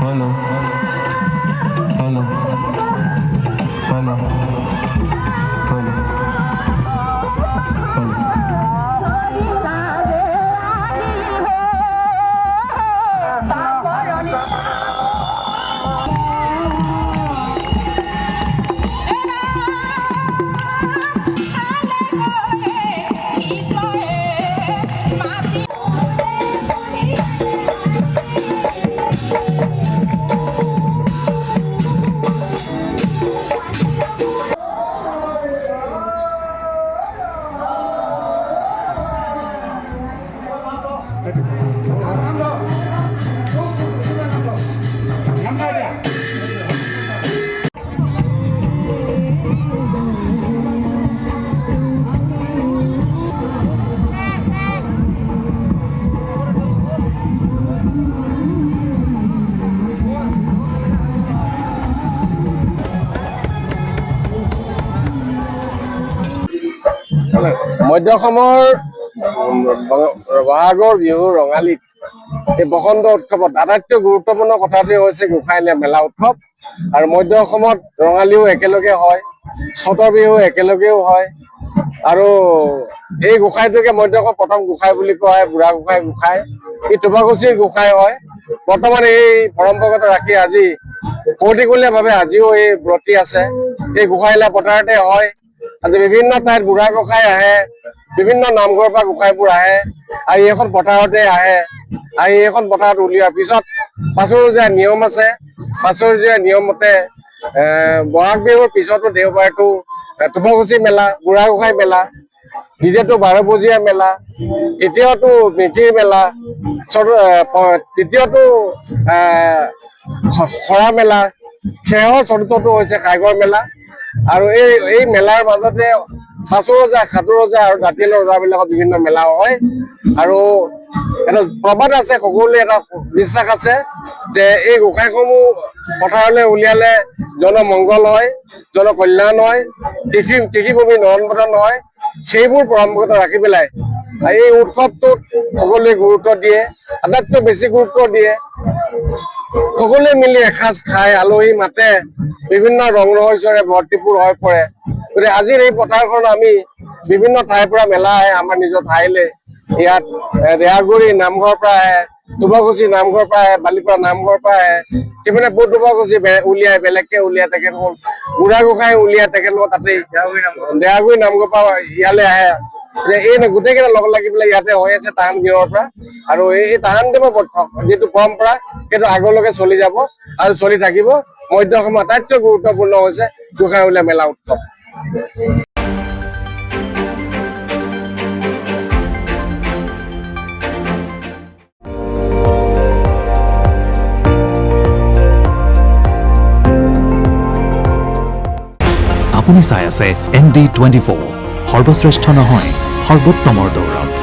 Hello. Hello. Hello. Hello. মধ্য অসমৰ বহাগৰ বিহু ৰঙালীত এই বসন্ত উৎসৱত আটাইতকৈ গুৰুত্বপূৰ্ণ কথাটোৱে হৈছে গোসাঁইলীয়া মেলা উৎসৱ। আৰু মধ্য অসমত ৰঙালীও একেলগে হয়, চতৰ বিহু একেলগেও হয়। আৰু এই গোসাঁইটোকে মধ্য অসমৰ প্ৰথম গোসাঁই বুলি কোৱা হয়, বুঢ়া গোসাঁই গোসাঁই। ই টুপাকুচিৰ গোসাঁই হয়। বৰ্তমান এই পৰম্পৰাগত ৰাখি আজি কৌটিকলীয়াভাৱে আজিও এই ব্ৰতী আছে। এই গোসাঁইলীয়া পথাৰতে হয়। আজি বিভিন্ন ঠাইত বুঢ়া গোসাঁই আহে, বিভিন্ন নামঘৰৰ পৰা গোসাঁইবোৰ আহে, আৰু এইখন পথাৰতে আহে। আৰু এইখন পথাৰত উলিওৱাৰ পিছত পাছৰজীয়া নিয়ম আছে। পাছৰজীয়া নিয়ম মতে বহাগ বিহুৰ পিছতো দেওবাৰটো টুপাকুচি মেলা, বুঢ়া গোসাঁই মেলা, দ্বিতীয়টো 12 বজীয়া মেলা, তৃতীয়টো মেধিৰ মেলা, তৃতীয়টো খৰা মেলা, শেষৰ চতুৰ্থটো হৈছে কাইগৰ মেলা। আৰু এই মেলাৰ মাজতে পাঁচু ৰজা, সাধু ৰজা আৰু দাঁতিল ৰজাবিলাকৰ বিভিন্ন মেলাও হয়। আৰু এটা প্ৰবাদ আছে, সকলোৱে এটা বিশ্বাস আছে যে এই গোসাঁইসমূহ পথাৰলৈ উলিয়ালে জনমংগল হয়, জনকল্যাণ হয়, কৃষিভূমি নৰণ হয়। সেইবোৰ পৰম্পৰাগত ৰাখি পেলাই এই উৎসৱটোত সকলোৱে গুৰুত্ব দিয়ে, আটাইতকৈ বেছি গুৰুত্ব দিয়ে। সকলোৱে মিলি এসাঁজ খাই আলহী মাতে, বিভিন্ন ৰং ৰহস্যৰে ভৰ্তিপূৰ হৈ পৰে। গতিকে আজিৰ এই পথাৰখন আমি বিভিন্ন ঠাইৰ পৰা মেলা আহে আমাৰ নিজৰ ঠাইলৈ। ইয়াত দেহাগুৰি নামঘৰৰ পৰা আহে, টুপাকুচি নামঘৰৰ পৰা আহে, বালিপৰা নামঘৰৰ পৰা আহে। সেইপিনে টুপাকুচি উলিয়াই বেলেগকে উলিয়াই তেখেতলোক, বুঢ়া গোসাঁই উলিয়াই তেখেতলোকৰ তাতেই দেহাগুৰি নামঘৰৰ পৰা ইয়ালৈ আহে। এই গোটেইকেইটা লগ লাগি পেলাই ইয়াতে হৈ আছে তাহান গৃহৰ পৰা। আৰু এই তাহান দেৱৰ যিটো পৰম্পৰা সেইটো আগলৈকে চলি যাব আৰু চলি থাকিব। মধ্য অসমৰ আটাইতকৈ গুৰুত্বপূৰ্ণ হৈছে গোসাঁই উলিওৱা মেলা উৎসৱ। আপুনি চাই আছে ND24, সৰ্বশ্ৰেষ্ঠ নহয় সৰ্বোত্তমৰ দৌৰত।